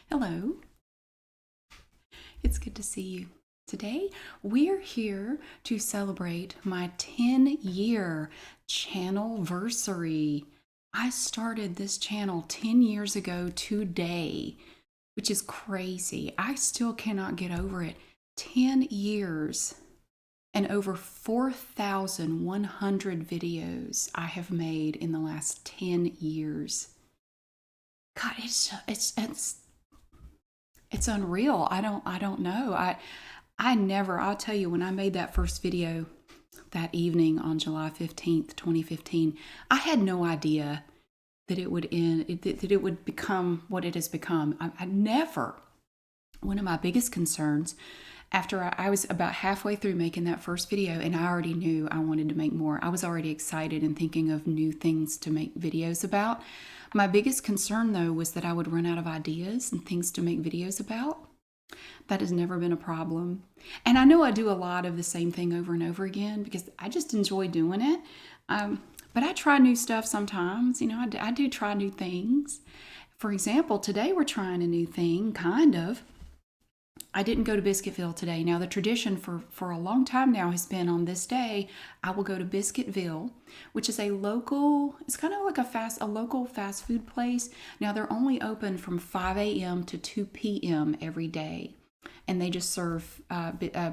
Hello, it's good to see you. Today, we're here to celebrate my 10-year Channel-Versary. I started this channel 10 years ago today, which is crazy. I still cannot get over it. 10 years and over 4,100 videos I have made in the last 10 years. God, it's unreal. I don't know. I'll tell you, when I made that first video that evening on July 15th, 2015, I had no idea that it would that it would become what it has become. I never, one of my biggest concerns after I was about halfway through making that first video, and I already knew I wanted to make more. I was already excited and thinking of new things to make videos about. My biggest concern, though, was that I would run out of ideas and things to make videos about. That has never been a problem. And I know I do a lot of the same thing over and over again because I just enjoy doing it. But I try new stuff sometimes. You know, I do try new things. For example, today we're trying a new thing, kind of. I didn't go to Biscuitville today. Now, the tradition for a long time now has been on this day, I will go to Biscuitville, which is a local, it's kind of like a local fast food place. Now, they're only open from 5 a.m. to 2 p.m. every day, and they just serve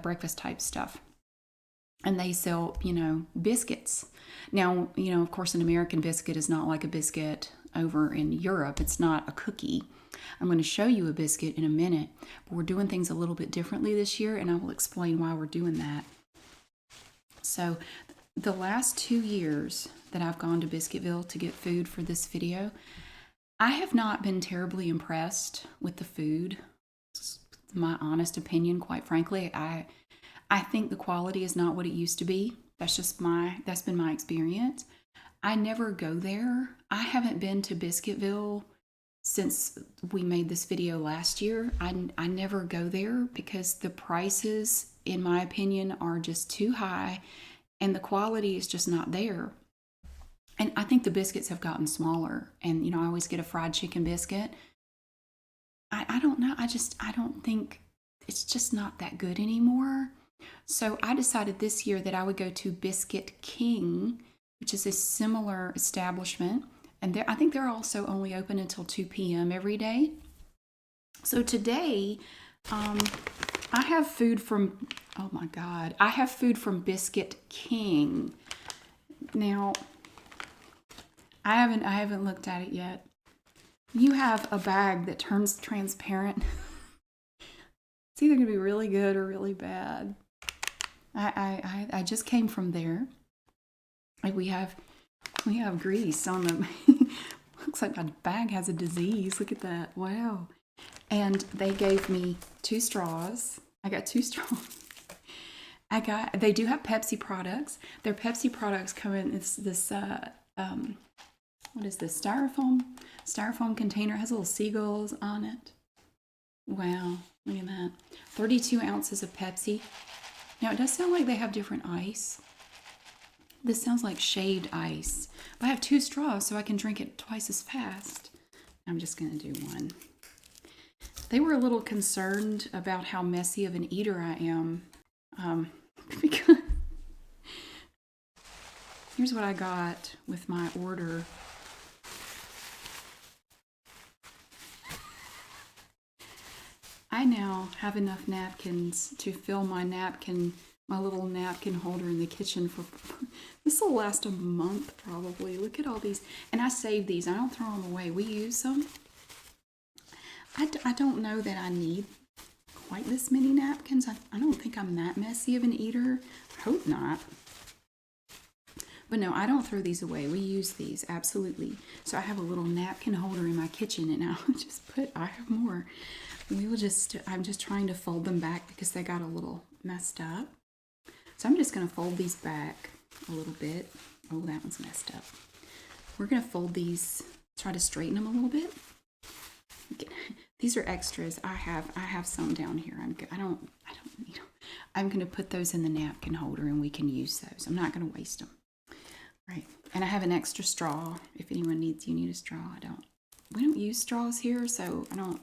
breakfast type stuff. And they sell, biscuits. Now, of course, an American biscuit is not like a biscuit over in Europe. It's not a cookie. I'm going to show you a biscuit in a minute, but we're doing things a little bit differently this year, and I will explain why we're doing that. So the last 2 years that I've gone to Biscuitville to get food for this video, I have not been terribly impressed with the food. It's my honest opinion, quite frankly. I think the quality is not what it used to be. That's been my experience. I never go there. I haven't been to Biscuitville since we made this video last year. I never go there because the prices, in my opinion, are just too high and the quality is just not there. And I think the biscuits have gotten smaller. And, I always get a fried chicken biscuit. I don't know. I don't think it's just not that good anymore. So I decided this year that I would go to Biscuit King, which is a similar establishment. And I think they're also only open until 2 p.m. every day. So today, I have food from, oh my God, I have food from Biscuit King. Now, I haven't looked at it yet. You have a bag that turns transparent. It's either gonna be really good or really bad. I just came from there. Like we have grease on them. Looks like my bag has a disease. Look at that. Wow. And they gave me 2 straws. I got 2 straws. They do have Pepsi products. Their Pepsi products come in this what is this? Styrofoam container. It has little seagulls on it. Wow. Look at that. 32 ounces of Pepsi. Now, it does sound like they have different ice. This sounds like shaved ice. But I have 2 straws, so I can drink it twice as fast. I'm just going to do one. They were a little concerned about how messy of an eater I am. Because here's what I got with my order. I now have enough napkins to fill my little napkin holder in the kitchen for, this will last a month probably. Look at all these. And I save these. I don't throw them away. We use them. I don't know that I need quite this many napkins. I don't think I'm that messy of an eater. I hope not. But no, I don't throw these away. We use these, absolutely. So I have a little napkin holder in my kitchen, and I have more. I'm just trying to fold them back because they got a little messed up. So I'm just going to fold these back a little bit. Oh, that one's messed up. We're going to fold these, try to straighten them a little bit. Okay. These are extras. I have some down here. I don't need them. I'm going to put those in the napkin holder and we can use those. I'm not going to waste them. Right. And I have an extra straw if anyone you need a straw. We don't use straws here, so I don't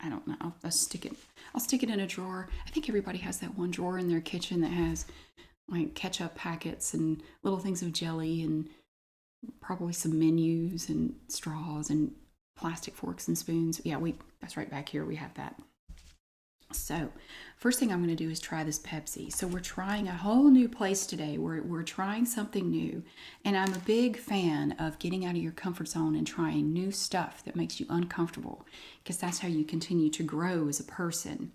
I don't know. I'll stick it in a drawer. I think everybody has that one drawer in their kitchen that has like ketchup packets and little things of jelly and probably some menus and straws and plastic forks and spoons. Yeah, that's right back here. We have that. So first thing I'm going to do is try this Pepsi. So we're trying a whole new place today. We're trying something new. And I'm a big fan of getting out of your comfort zone and trying new stuff that makes you uncomfortable, because that's how you continue to grow as a person.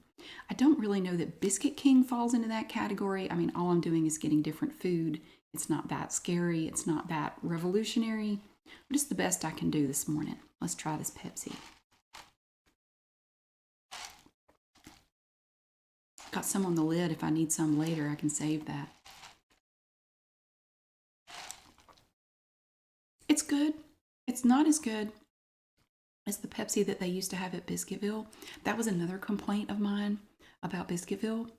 I don't really know that Biscuit King falls into that category. I mean, all I'm doing is getting different food. It's not that scary. It's not that revolutionary. But it's the best I can do this morning. Let's try this Pepsi. Got some on the lid. If I need some later, I can save that. It's good. It's not as good as the Pepsi that they used to have at Biscuitville. That was another complaint of mine about Biscuitville.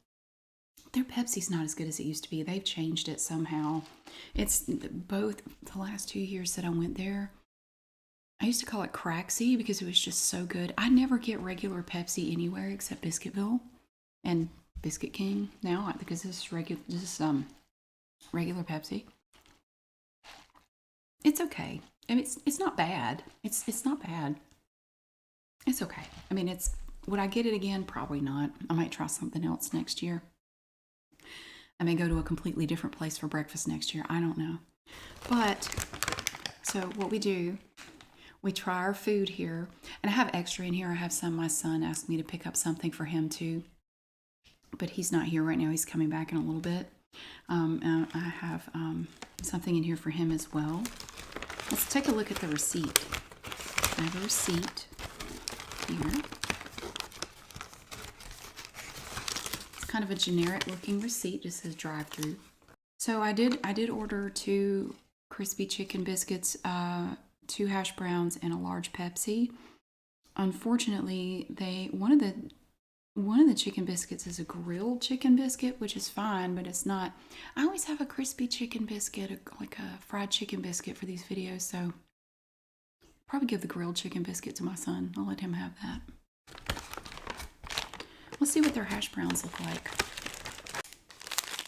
Their Pepsi's not as good as it used to be. They've changed it somehow. It's both the last 2 years that I went there. I used to call it Cracksy because it was just so good. I never get regular Pepsi anywhere except Biscuitville and Biscuit King now, because this is regular Pepsi. It's okay. I mean, it's not bad. It's not bad. It's okay. I mean, would I get it again? Probably not. I might try something else next year. I may go to a completely different place for breakfast next year. I don't know. But so what we do, we try our food here, and I have extra in here. I have some. My son asked me to pick up something for him too, but he's not here right now. He's coming back in a little bit. I have something in here for him as well. Let's take a look at the receipt. I have a receipt here. It's kind of a generic looking receipt. Just says drive-through. So I did order 2 crispy chicken biscuits, 2 hash browns, and a large Pepsi. Unfortunately, one of the chicken biscuits is a grilled chicken biscuit, which is fine, but it's not. I always have a crispy chicken biscuit, like a fried chicken biscuit for these videos, so I'll probably give the grilled chicken biscuit to my son. I'll let him have that. Let's see what their hash browns look like.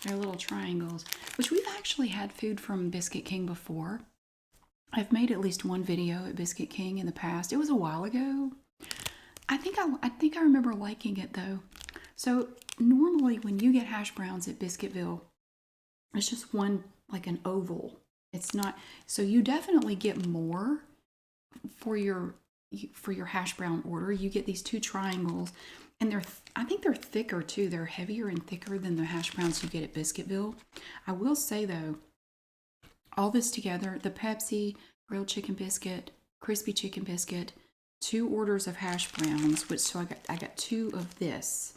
They're little triangles, which we've actually had food from Biscuit King before. I've made at least one video at Biscuit King in the past. It was a while ago. I think I remember liking it though. So normally when you get hash browns at Biscuitville, it's just one, like an oval. It's not, so you definitely get more for your hash brown order. You get these 2 triangles, and I think they're thicker too. They're heavier and thicker than the hash browns you get at Biscuitville. I will say though, all this together, the Pepsi, grilled chicken biscuit, crispy chicken biscuit, 2 orders of hash browns, so I got 2 of this.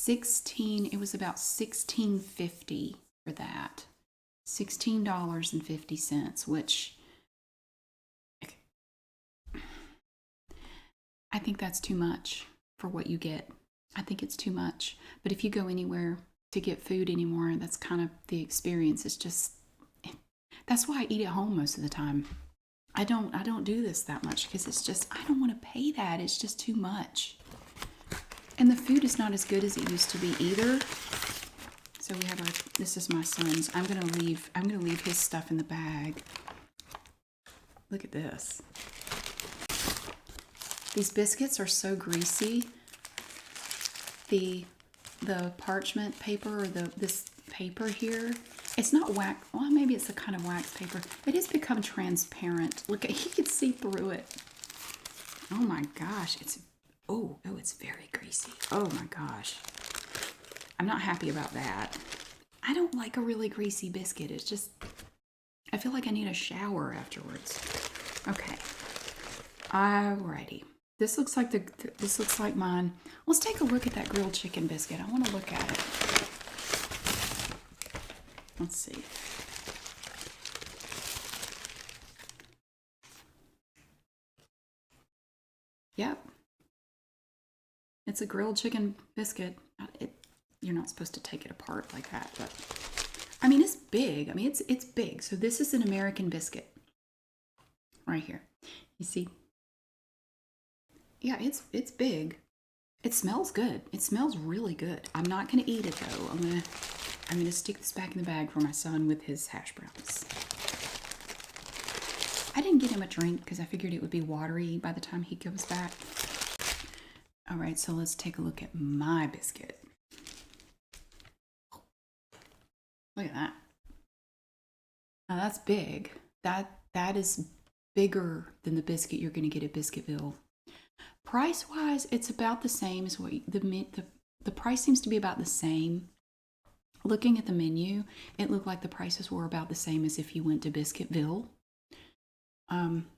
It was about $16.50 for that. $16.50, which I think that's too much for what you get. I think it's too much. But if you go anywhere to get food anymore, that's kind of the experience. It's just, that's why I eat at home most of the time. I don't do this that much because it's just, I don't want to pay that. It's just too much. And the food is not as good as it used to be either. So we have this is my son's. I'm gonna leave his stuff in the bag. Look at this. These biscuits are so greasy. The parchment paper, or this paper here, it's not wax. Well, maybe it's a kind of wax paper. It has become transparent. Look, you can see through it. Oh my gosh, it's very greasy. Oh my gosh. I'm not happy about that. I don't like a really greasy biscuit. It's just, I feel like I need a shower afterwards. Okay. Alrighty. This looks like mine. Let's take a look at that grilled chicken biscuit. I want to look at it. Let's see. Yep. It's a grilled chicken biscuit. You're not supposed to take it apart like that, but I mean, it's big. I mean, it's big. So this is an American biscuit right here. You see? Yeah, it's big. It smells good. It smells really good. I'm not gonna eat it though. I'm gonna stick this back in the bag for my son with his hash browns. I didn't get him a drink because I figured it would be watery by the time he comes back. All right, so let's take a look at my biscuit. Look at that. Now that's big. That is bigger than the biscuit you're going to get at Biscuitville. Price wise, it's about the same as what the price seems to be about the same. Looking at the menu, it looked like the prices were about the same as if you went to Biscuitville.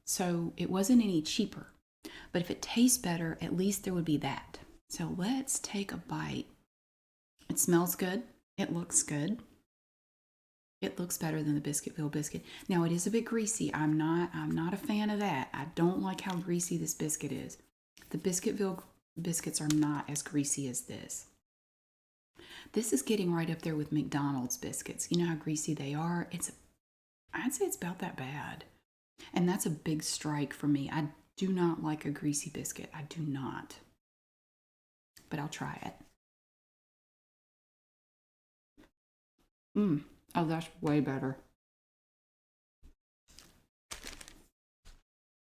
So it wasn't any cheaper. But if it tastes better, at least there would be that. So let's take a bite. It smells good. It looks good. It looks better than the Biscuitville biscuit. Now it is a bit greasy. I'm not a fan of that. I don't like how greasy this biscuit is. The Biscuitville biscuits are not as greasy as this. This is getting right up there with McDonald's biscuits. You know how greasy they are? I'd say it's about that bad. And that's a big strike for me. I do not like a greasy biscuit. I do not. But I'll try it. Oh, that's way better.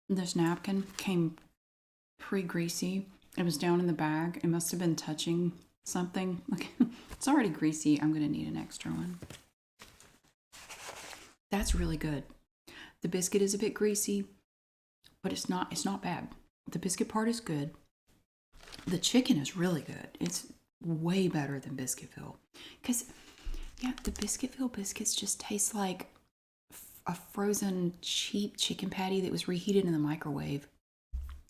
This napkin came pretty greasy. It was down in the bag. It must have been touching something. Look, it's already greasy. I'm going to need an extra one. That's really good. The biscuit is a bit greasy, but it's not bad. The biscuit part is good. The chicken is really good. It's way better than Biscuitville. Because, yeah, the Biscuitville biscuits just taste like a frozen cheap chicken patty that was reheated in the microwave.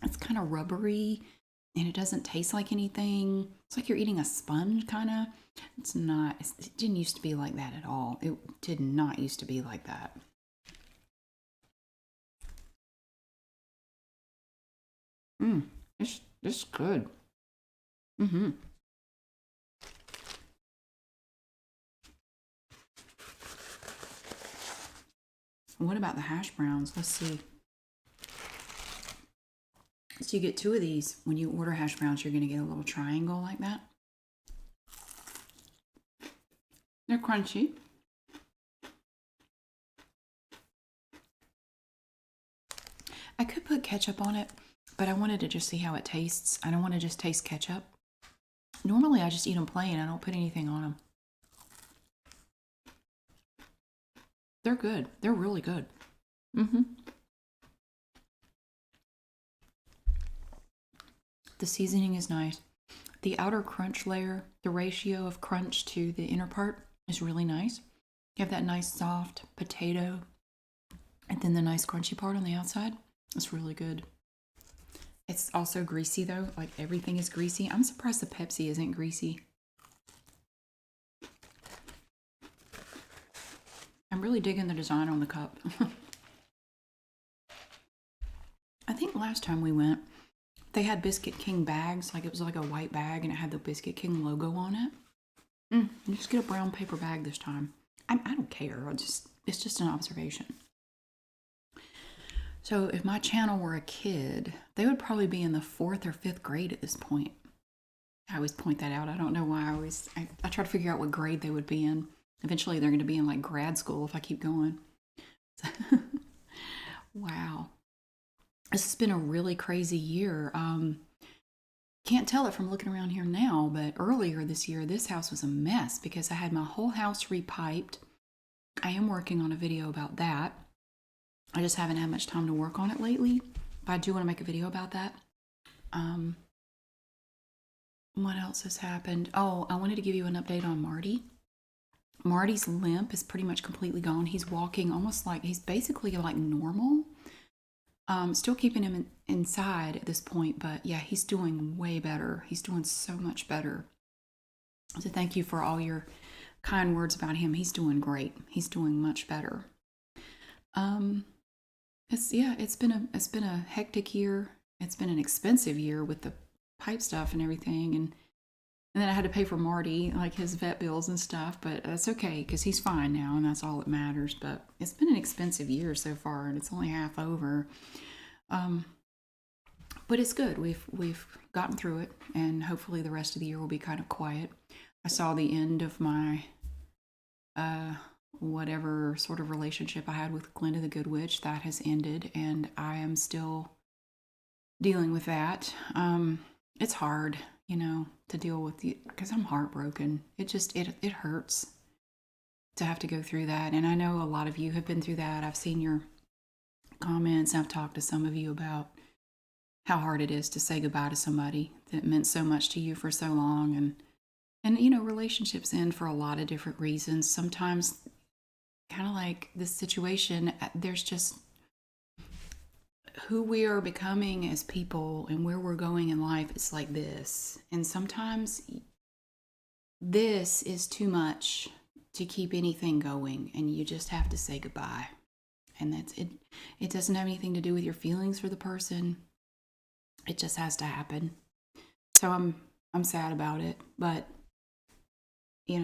It's kind of rubbery and it doesn't taste like anything. It's like you're eating a sponge, kind of. It's not. It didn't used to be like that at all. It did not used to be like that. It's good. What about the hash browns? Let's see. So you get two of these. When you order hash browns, you're going to get a little triangle like that. They're crunchy. I could put ketchup on it, but I wanted to just see how it tastes. I don't want to just taste ketchup. Normally, I just eat them plain. I don't put anything on them. They're good. They're really good. The seasoning is nice. The outer crunch layer, the ratio of crunch to the inner part is really nice. You have that nice soft potato and then the nice crunchy part on the outside. It's really good. It's also greasy though. Like everything is greasy. I'm surprised the Pepsi isn't greasy. I'm really digging the design on the cup. I think last time we went, they had Biscuit King bags. Like it was like a white bag and it had the Biscuit King logo on it. Just get a brown paper bag this time. I don't care. It's just an observation. So if my channel were a kid, they would probably be in the 4th or 5th grade at this point. I always point that out. I don't know why. I try to figure out what grade they would be in. Eventually they're going to be in like grad school if I keep going. Wow. This has been a really crazy year. Can't tell it from looking around here now, but earlier this year, this house was a mess because I had my whole house repiped. I am working on a video about that. I just haven't had much time to work on it lately, but I do want to make a video about that. What else has happened? Oh, I wanted to give you an update on Marty. Marty's limp is pretty much completely gone. He's walking almost like he's basically like normal. Still keeping him inside at this point, but yeah, he's doing way better. He's doing so much better. So thank you for all your kind words about him. He's doing great. He's doing much better. It's been a hectic year. It's been an expensive year with the pipe stuff and everything, and then I had to pay for Marty, like his vet bills and stuff, but that's okay because he's fine now and that's all that matters. But it's been an expensive year so far and it's only half over. But it's good. We've gotten through it, and hopefully the rest of the year will be kind of quiet. I saw the end of my whatever sort of relationship I had with Glinda the Good Witch. That has ended, and I am still dealing with that. It's hard, to deal with because I'm heartbroken. It hurts to have to go through that, and I know a lot of you have been through that. I've seen your comments. I've talked to some of you about how hard it is to say goodbye to somebody that meant so much to you for so long, and relationships end for a lot of different reasons. Sometimes, kind of like this situation, there's just who we are becoming as people and where we're going in life is like this. And sometimes this is too much to keep anything going, and you just have to say goodbye. And that's it. It doesn't have anything to do with your feelings for the person. It just has to happen. So I'm sad about it, but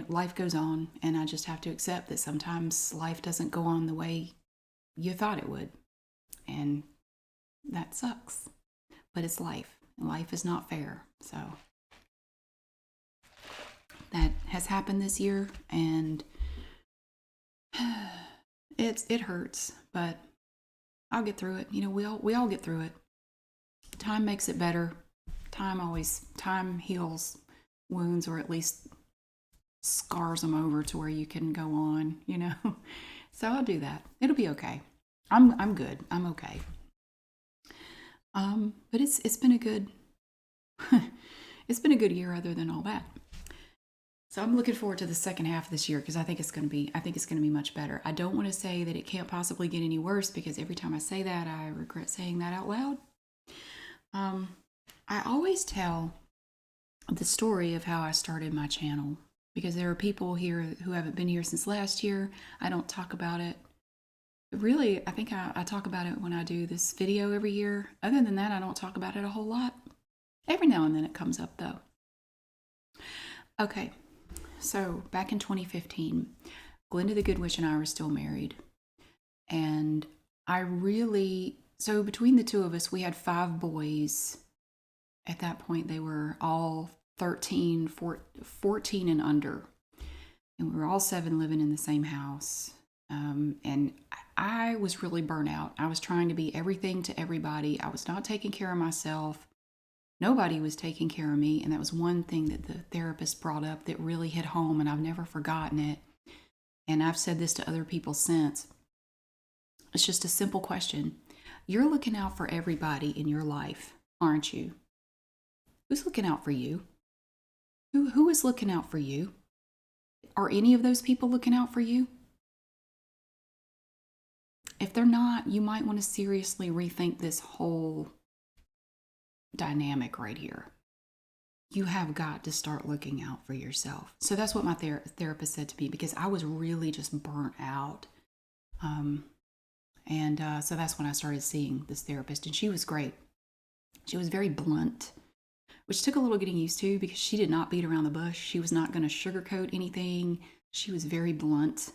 life goes on, and I just have to accept that sometimes life doesn't go on the way you thought it would. And that sucks. But it's life. Life is not fair. So that has happened this year, and it hurts, but I'll get through it. We all get through it. Time makes it better. Time heals wounds, or at least scars them over to where you can go on, So I'll do that. It'll be okay. I'm good. I'm okay. But it's been a good it's been a good year other than all that. So I'm looking forward to the second half of this year, because I think it's going to be much better. I don't want to say that it can't possibly get any worse, because every time I say that, I regret saying that out loud. I always tell the story of how I started my channel, because there are people here who haven't been here since last year. I don't talk about it. Really, I think I talk about it when I do this video every year. Other than that, I don't talk about it a whole lot. Every now and then it comes up, though. Okay, so back in 2015, Glinda the Good Witch and I were still married. And so between the two of us, we had 5 boys. At that point, they were all 13, 14 and under. And we were all 7 living in the same house. And I was really burnt out. I was trying to be everything to everybody. I was not taking care of myself. Nobody was taking care of me. And that was one thing that the therapist brought up that really hit home, and I've never forgotten it. And I've said this to other people since. It's just a simple question. You're looking out for everybody in your life, aren't you? Who's looking out for you? Who is looking out for you? Are any of those people looking out for you? If they're not, you might want to seriously rethink this whole dynamic right here. You have got to start looking out for yourself. So that's what my therapist said to me, because I was really just burnt out. So that's when I started seeing this therapist, and she was great. She was very blunt, which took a little getting used to, because she did not beat around the bush. She was not going to sugarcoat anything. She was very blunt.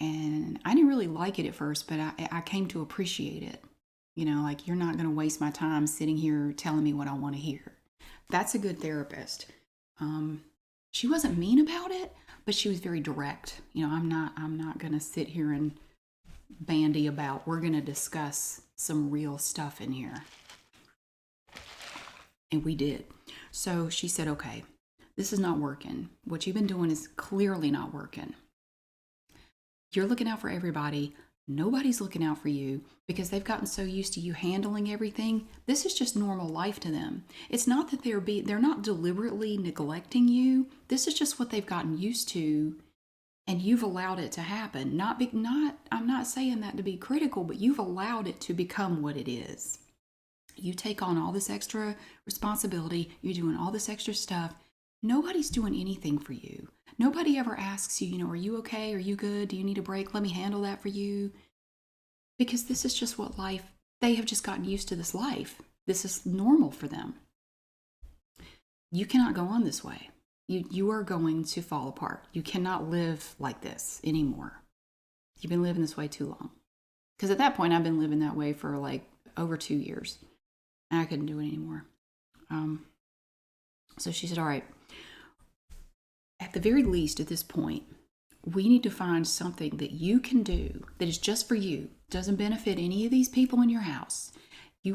And I didn't really like it at first, but I came to appreciate it. Like, you're not going to waste my time sitting here telling me what I want to hear. That's a good therapist. She wasn't mean about it, but she was very direct. I'm not going to sit here and bandy about. We're going to discuss some real stuff in here. And we did. So she said, okay, this is not working. What you've been doing is clearly not working. You're looking out for everybody. Nobody's looking out for you, because they've gotten so used to you handling everything. This is just normal life to them. It's not that they're not deliberately neglecting you. This is just what they've gotten used to, and you've allowed it to happen. I'm not saying that to be critical, but you've allowed it to become what it is. You take on all this extra responsibility. You're doing all this extra stuff. Nobody's doing anything for you. Nobody ever asks you, are you okay? Are you good? Do you need a break? Let me handle that for you. Because this is just what they have just gotten used to this life. This is normal for them. You cannot go on this way. You are going to fall apart. You cannot live like this anymore. You've been living this way too long. Because at that point, I've been living that way for like over 2 years. And I couldn't do it anymore. So she said, all right, at the very least at this point, we need to find something that you can do that is just for you, doesn't benefit any of these people in your house.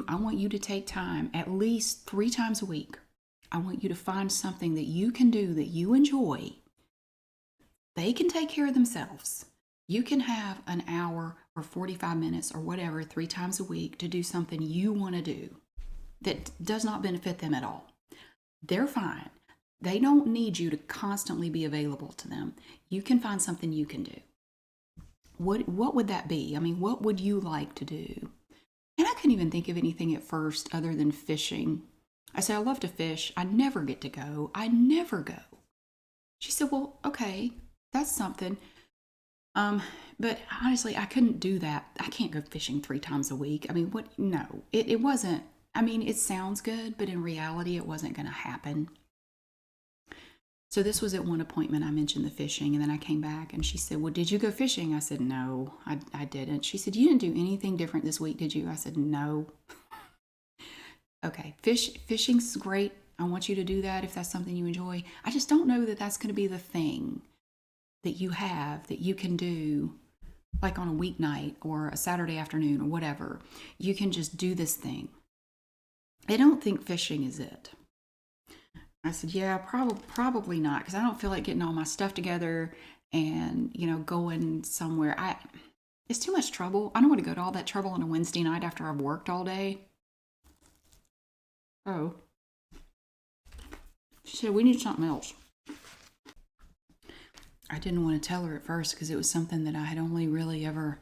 I want you to take time at least 3 times a week. I want you to find something that you can do that you enjoy. They can take care of themselves. You can have an hour or 45 minutes or whatever 3 times a week to do something you want to do that does not benefit them at all. They're fine. They don't need you to constantly be available to them. You can find something you can do. What would that be? I mean, what would you like to do? And I couldn't even think of anything at first other than fishing. I said, I love to fish. I never get to go. I never go. She said, well, okay, that's something. But honestly, I couldn't do that. I can't go fishing 3 times a week. I mean, what? No, it wasn't. I mean, it sounds good, but in reality, it wasn't going to happen. So this was at one appointment. I mentioned the fishing, and then I came back and she said, well, did you go fishing? I said, no, I didn't. She said, you didn't do anything different this week, did you? I said, no. Okay, fishing's great. I want you to do that if that's something you enjoy. I just don't know that that's going to be the thing that you have that you can do like on a weeknight or a Saturday afternoon or whatever. You can just do this thing. I don't think fishing is it. I said, yeah, probably not, because I don't feel like getting all my stuff together and, going somewhere. It's too much trouble. I don't want to go to all that trouble on a Wednesday night after I've worked all day. Oh. She said, we need something else. I didn't want to tell her at first because it was something that I had only really ever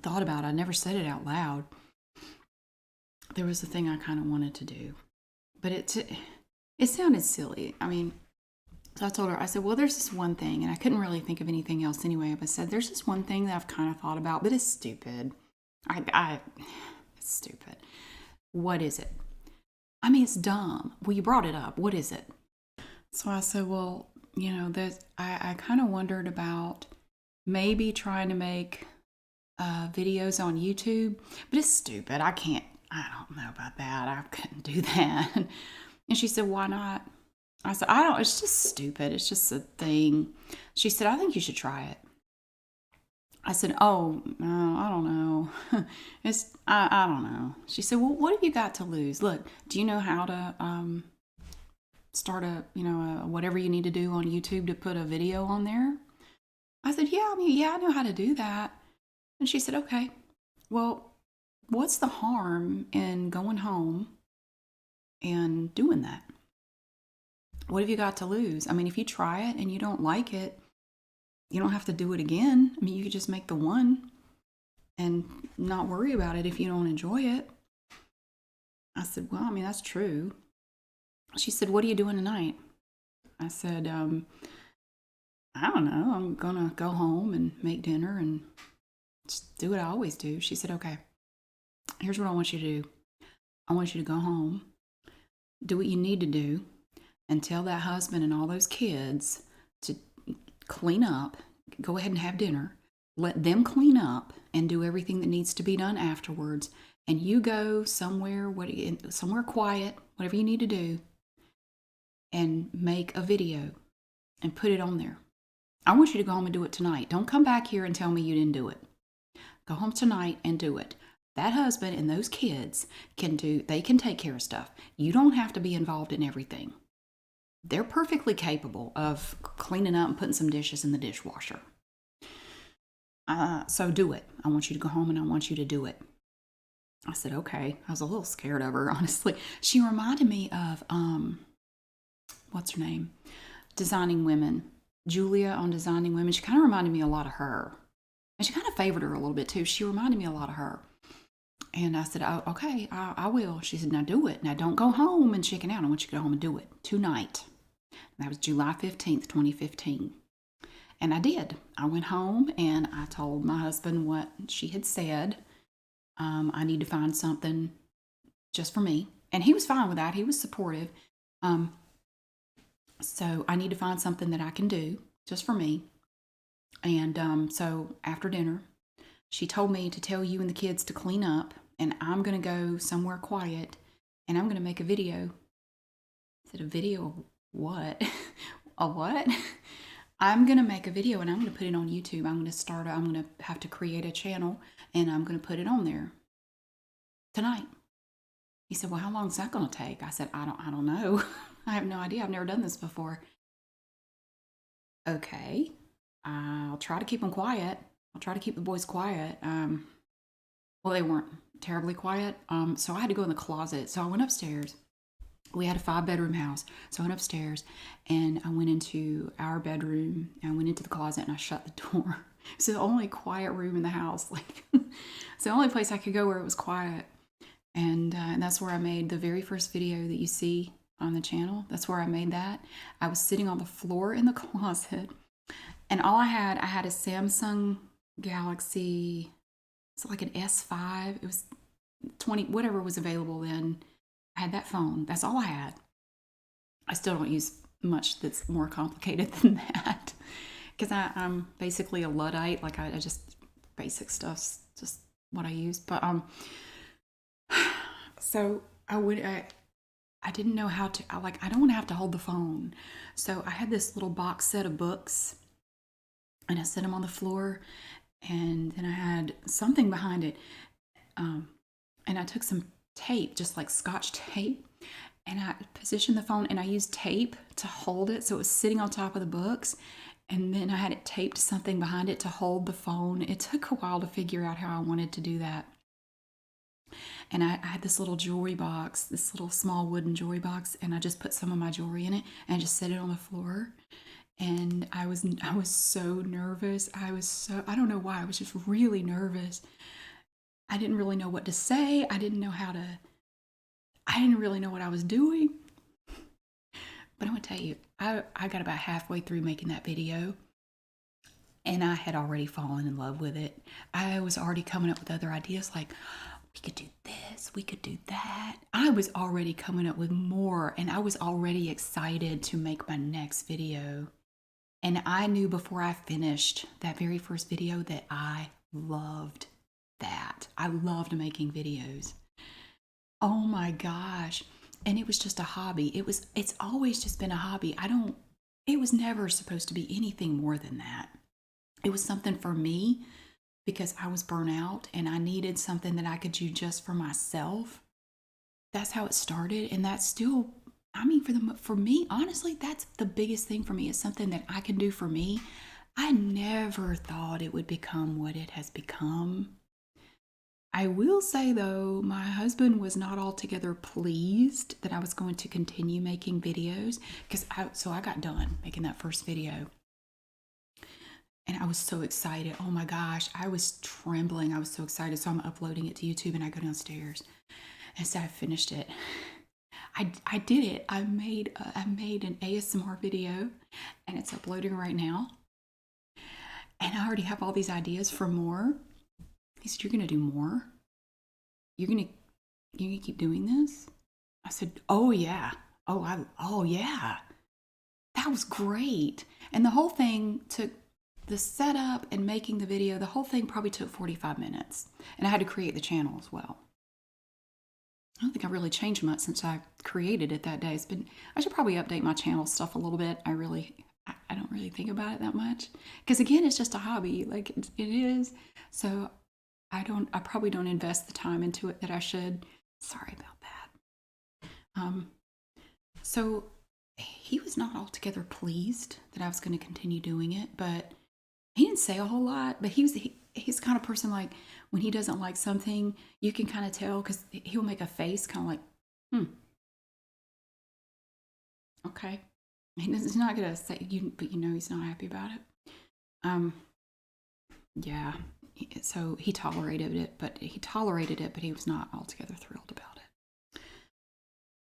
thought about. I never said it out loud. There was a thing I kind of wanted to do, but it sounded silly. I mean, so I told her, I said, well, there's this one thing, and I couldn't really think of anything else anyway. But I said, there's this one thing that I've kind of thought about, but it's stupid. It's stupid. What is it? I mean, it's dumb. Well, you brought it up. What is it? So I said, well, I kind of wondered about maybe trying to make videos on YouTube, but it's stupid. I don't know about that. I couldn't do that. And she said, why not? I said, it's just stupid. It's just a thing. She said, I think you should try it. I said, oh, no, I don't know. I don't know. She said, well, what have you got to lose? Look, do you know how to start a whatever you need to do on YouTube to put a video on there? I said, yeah, I know how to do that. And she said, okay, well, what's the harm in going home and doing that? What have you got to lose? I mean, if you try it and you don't like it, you don't have to do it again. I mean, you could just make the one and not worry about it if you don't enjoy it. I said, well, I mean, that's true. She said, what are you doing tonight? I said, I don't know. I'm going to go home and make dinner and just do what I always do. She said, okay, here's what I want you to do. I want you to go home, do what you need to do, and tell that husband and all those kids to clean up, go ahead and have dinner, let them clean up and do everything that needs to be done afterwards. And you go somewhere quiet, whatever you need to do, and make a video and put it on there. I want you to go home and do it tonight. Don't come back here and tell me you didn't do it. Go home tonight and do it. That husband and those kids can take care of stuff. You don't have to be involved in everything. They're perfectly capable of cleaning up and putting some dishes in the dishwasher. So do it. I want you to go home and I want you to do it. I said, okay. I was a little scared of her, honestly. She reminded me of, what's her name? Designing Women. Julia on Designing Women. She kind of reminded me a lot of her. And she kind of favored her a little bit too. She reminded me a lot of her. And I said, oh, okay, I will. She said, now do it. Now don't go home and chicken out. I want you to go home and do it tonight. And that was July 15th, 2015. And I did. I went home and I told my husband what she had said. I need to find something just for me. And he was fine with that. He was supportive. So I need to find something that I can do just for me. And so after dinner, she told me to tell you and the kids to clean up, and I'm going to go somewhere quiet and I'm going to make a video. Is it a video of what? A what? I'm going to make a video and I'm going to put it on YouTube. I'm going to have to create a channel and I'm going to put it on there tonight. He said, well, how long is that going to take? I said, I don't know. I have no idea. I've never done this before. Okay. I'll try to keep them quiet. I'll try to keep the boys quiet. Well, they weren't terribly quiet. So I had to go in the closet. So I went upstairs. We had a 5-bedroom house. So I went upstairs and I went into our bedroom and I went into the closet and I shut the door. It's the only quiet room in the house. Like, it's the only place I could go where it was quiet. And that's where I made the very first video that you see on the channel. That's where I made that. I was sitting on the floor in the closet and all I had a Samsung Galaxy. It's like an S5. It was 20, whatever was available then. I had that phone. That's all I had. I still don't use much that's more complicated than that because I'm basically a Luddite. Like I just, basic stuff's just what I use. But so I didn't know how to, I don't want to have to hold the phone. So I had this little box set of books and I set them on the floor and then I had something behind it. And I took some tape, just like Scotch tape, and I positioned the phone and I used tape to hold it so it was sitting on top of the books, and then I had it taped to something behind it to hold the phone. It took a while to figure out how I wanted to do that. And I had this little jewelry box, this little small wooden jewelry box, and I just put some of my jewelry in it and I just set it on the floor. And I was so nervous. I don't know why, I was just really nervous. I didn't really know what to say. I didn't really know what I was doing. But I'm going to tell you, I got about halfway through making that video and I had already fallen in love with it. I was already coming up with other ideas like, we could do this, we could do that. I was already coming up with more and I was already excited to make my next video. And I knew before I finished that very first video that I loved that. I loved making videos. Oh my gosh. And it was just a hobby. It's always just been a hobby. It was never supposed to be anything more than that. It was something for me because I was burnt out and I needed something that I could do just for myself. That's how it started. And that's still, for me, honestly, that's the biggest thing for me, is something that I can do for me. I never thought it would become what it has become. I will say though, my husband was not altogether pleased that I was going to continue making videos so I got done making that first video. And I was so excited. Oh my gosh, I was trembling. I was so excited. So I'm uploading it to YouTube and I go downstairs. And so I finished it. I did it. I made an ASMR video and it's uploading right now. And I already have all these ideas for more. He said, you're going to do more? You're going to keep doing this? I said, oh yeah. Oh yeah. That was great. And the whole thing took, the setup and making the video, the whole thing probably took 45 minutes. And I had to create the channel as well. I don't think I've really changed much since I created it that day. I should probably update my channel stuff a little bit. I don't really think about it that much. Because again, it's just a hobby. Like it is. So I probably don't invest the time into it that I should. Sorry about that. So he was not altogether pleased that I was going to continue doing it, but he didn't say a whole lot. But he's the kind of person, like when he doesn't like something, you can kind of tell because he'll make a face kind of like, okay. He's not going to say you, but he's not happy about it. Yeah. So he tolerated it, but he was not altogether thrilled about it.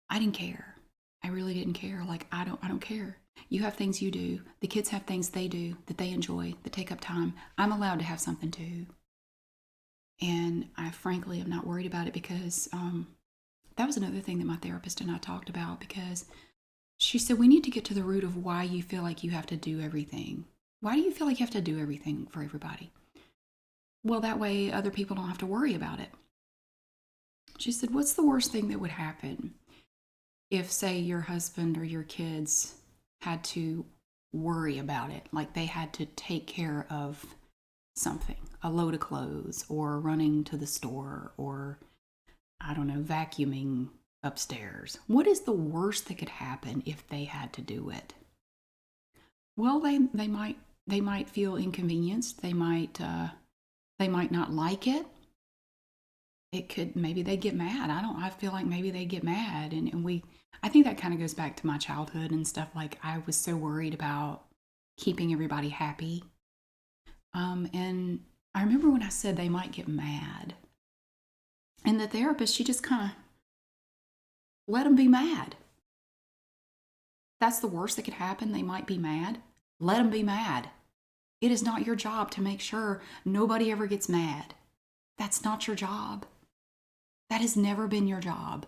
I didn't care. I really didn't care. Like, I don't care. You have things you do. The kids have things they do that they enjoy, that take up time. I'm allowed to have something too. And I frankly am not worried about it because that was another thing that my therapist and I talked about, because she said, we need to get to the root of why you feel like you have to do everything. Why do you feel like you have to do everything for everybody? Well, that way other people don't have to worry about it. She said, what's the worst thing that would happen if, say, your husband or your kids had to worry about it? Like they had to take care of something, a load of clothes, or running to the store, or I don't know, vacuuming upstairs. What is the worst that could happen if they had to do it? Well, they might feel inconvenienced. They might not like it. It could, maybe they get mad. I feel like maybe they get mad, and I think that kind of goes back to my childhood and stuff. Like I was so worried about keeping everybody happy. And I remember when I said they might get mad, and the therapist, she just kind of let them be mad. That's the worst that could happen. They might be mad. Let them be mad. It is not your job to make sure nobody ever gets mad. That's not your job. That has never been your job.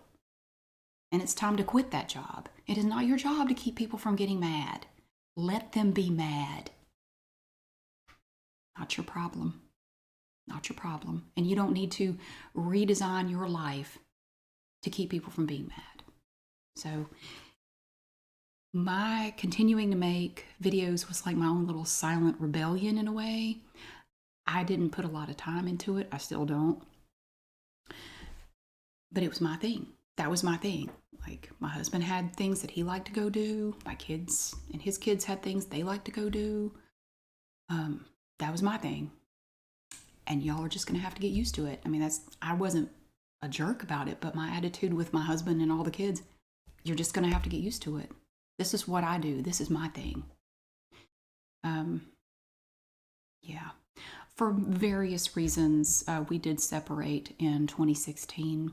And it's time to quit that job. It is not your job to keep people from getting mad. Let them be mad. Not your problem. Not your problem. And you don't need to redesign your life to keep people from being mad. So my continuing to make videos was like my own little silent rebellion in a way. I didn't put a lot of time into it. I still don't. But it was my thing. That was my thing. Like my husband had things that he liked to go do. My kids and his kids had things they liked to go do. That was my thing. And y'all are just going to have to get used to it. I mean, I wasn't a jerk about it, but my attitude with my husband and all the kids, you're just going to have to get used to it. This is what I do. This is my thing. Yeah. For various reasons, we did separate in 2016.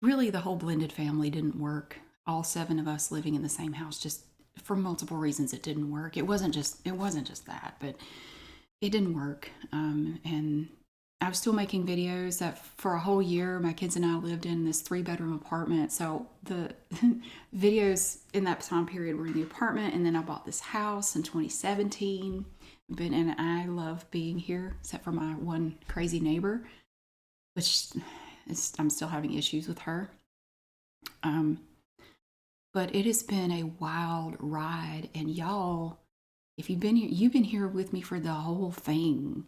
Really, the whole blended family didn't work. All 7 of us living in the same house, just for multiple reasons, it didn't work. It wasn't just that, but it didn't work. And I was still making videos that for a whole year, my kids and I lived in this 3-bedroom apartment. So the videos in that time period were in the apartment. And then I bought this house in 2017. And I love being here, except for my one crazy neighbor, which I'm still having issues with her. But it has been a wild ride. And y'all, if you've been here with me for the whole thing.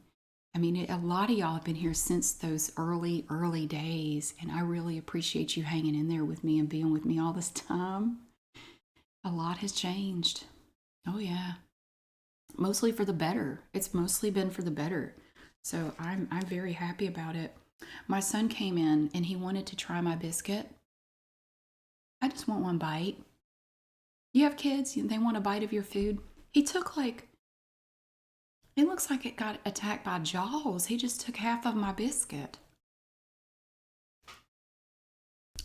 I mean, a lot of y'all have been here since those early days, and I really appreciate you hanging in there with me and being with me all this time. A lot has changed. Oh yeah, mostly for the better. It's mostly been for the better. So I'm very happy about it. My son came in and he wanted to try my biscuit. I just want one bite. You have kids, they want a bite of your food. He took it looks like it got attacked by jaws. He just took half of my biscuit.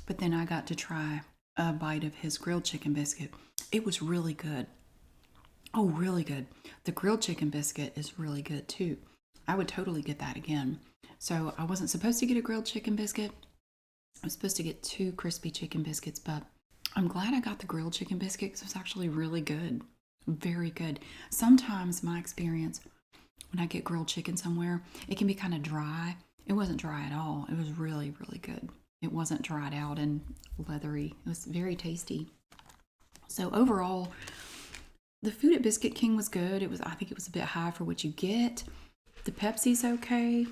But then I got to try a bite of his grilled chicken biscuit. It was really good. Oh, really good. The grilled chicken biscuit is really good too. I would totally get that again. So I wasn't supposed to get a grilled chicken biscuit. I was supposed to get 2 crispy chicken biscuits, but I'm glad I got the grilled chicken biscuit because it was actually really good. Very good. Sometimes my experience when I get grilled chicken somewhere, it can be kind of dry. It wasn't dry at all. It was really, really good. It wasn't dried out and leathery. It was very tasty. So overall, the food at Biscuit King was good. I think it was a bit high for what you get. The Pepsi's okay.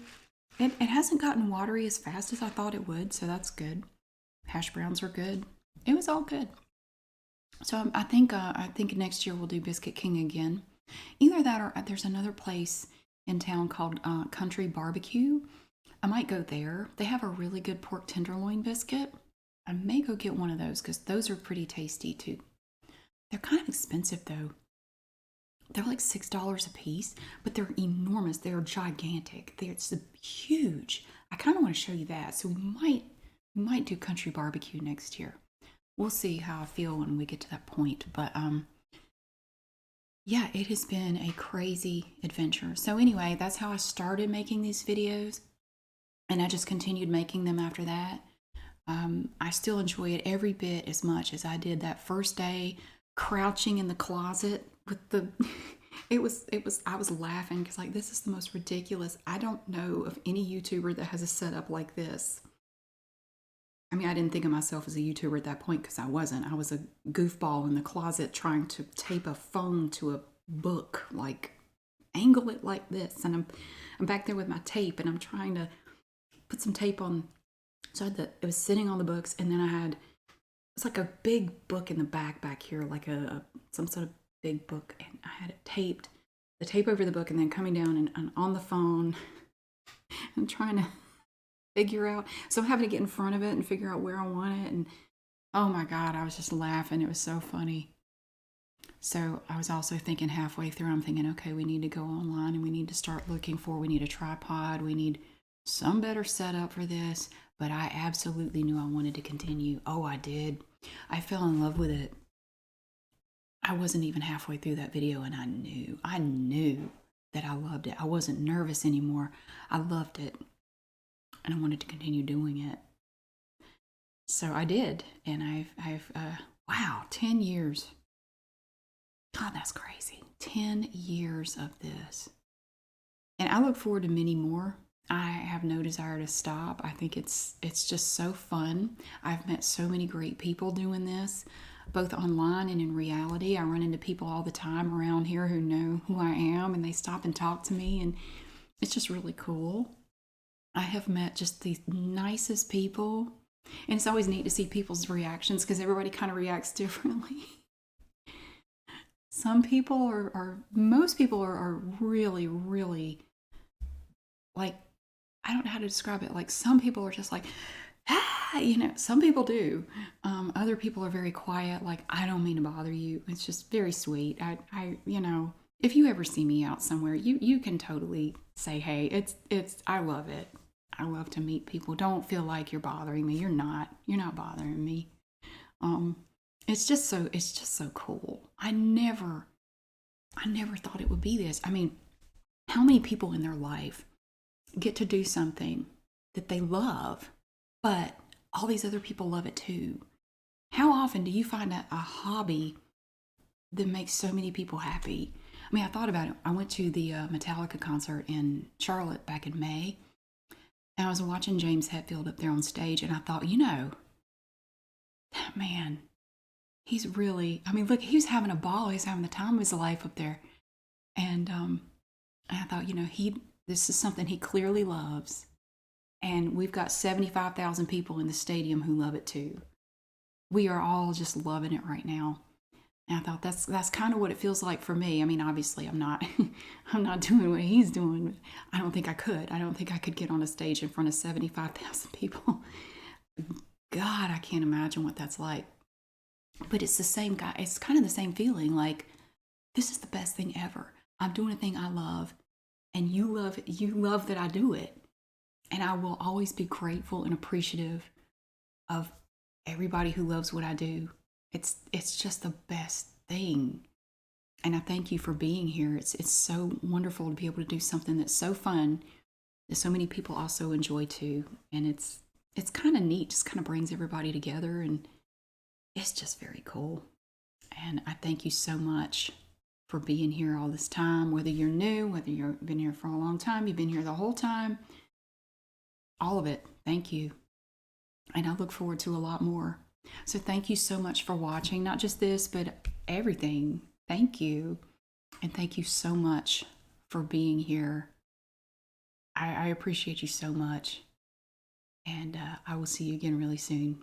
It hasn't gotten watery as fast as I thought it would, so that's good. Hash browns were good. It was all good. So I think next year we'll do Biscuit King again. Either that or there's another place in town called Country Barbecue. I might go there. They have a really good pork tenderloin biscuit. I may go get one of those because those are pretty tasty too. They're kind of expensive though. They're like $6 a piece, but they're enormous. They're gigantic. They're huge. I kind of want to show you that. So we might do Country Barbecue next year. We'll see how I feel when we get to that point. But yeah, it has been a crazy adventure. So anyway, that's how I started making these videos. And I just continued making them after that. I still enjoy it every bit as much as I did that first day crouching in the closet with the I was laughing because like this is the most ridiculous. I don't know of any YouTuber that has a setup like this. I mean, I didn't think of myself as a YouTuber at that point because I wasn't. I was a goofball in the closet trying to tape a phone to a book, like angle it like this. And I'm back there with my tape and I'm trying to put some tape on. So it was sitting on the books, and then I had, it's like a big book in the back here, like some sort of big book. And I had it taped, the tape over the book, and then coming down and on the phone and trying to figure out. So I'm having to get in front of it and figure out where I want it. And oh my God, I was just laughing. It was so funny. So I was also thinking halfway through, I'm thinking, okay, we need to go online and we need to start looking we need a tripod. We need some better setup for this. But I absolutely knew I wanted to continue. Oh, I did. I fell in love with it. I wasn't even halfway through that video and I knew that I loved it. I wasn't nervous anymore. I loved it. And I wanted to continue doing it. So I did. And wow, 10 years. God, that's crazy. 10 years of this. And I look forward to many more. I have no desire to stop. I think it's just so fun. I've met so many great people doing this, both online and in reality. I run into people all the time around here who know who I am, and they stop and talk to me, and it's just really cool. I have met just the nicest people, and it's always neat to see people's reactions because everybody kind of reacts differently. Some people most people are really, really, like, I don't know how to describe it. Like, some people are just like, ah, some people do. Other people are very quiet. Like, I don't mean to bother you. It's just very sweet. If you ever see me out somewhere, you can totally say, hey, I love it. I love to meet people. Don't feel like you're bothering me. You're not bothering me. It's just so cool. I never thought it would be this. I mean, how many people in their life get to do something that they love, but all these other people love it too? How often do you find a hobby that makes so many people happy? I mean, I thought about it. I went to the Metallica concert in Charlotte back in May, and I was watching James Hetfield up there on stage, and I thought, that man, he's really, I mean, look, he was having a ball. He was having the time of his life up there. And I thought, this is something he clearly loves. And we've got 75,000 people in the stadium who love it too. We are all just loving it right now. And I thought that's kind of what it feels like for me. I mean, obviously I'm not I'm not doing what he's doing. I don't think I could. I don't think I could get on a stage in front of 75,000 people. God, I can't imagine what that's like. But it's the same guy. It's kind of the same feeling. Like, this is the best thing ever. I'm doing a thing I love, and you love that I do it. And I will always be grateful and appreciative of everybody who loves what I do. It's just the best thing. And I thank you for being here. It's so wonderful to be able to do something that's so fun that so many people also enjoy too. And it's kind of neat. Just kind of brings everybody together, and it's just very cool. And I thank you so much for being here all this time, whether you're new, whether you've been here for a long time, you've been here the whole time, all of it. Thank you. And I look forward to a lot more. So thank you so much for watching, not just this, but everything. Thank you. And thank you so much for being here. I appreciate you so much. And I will see you again really soon.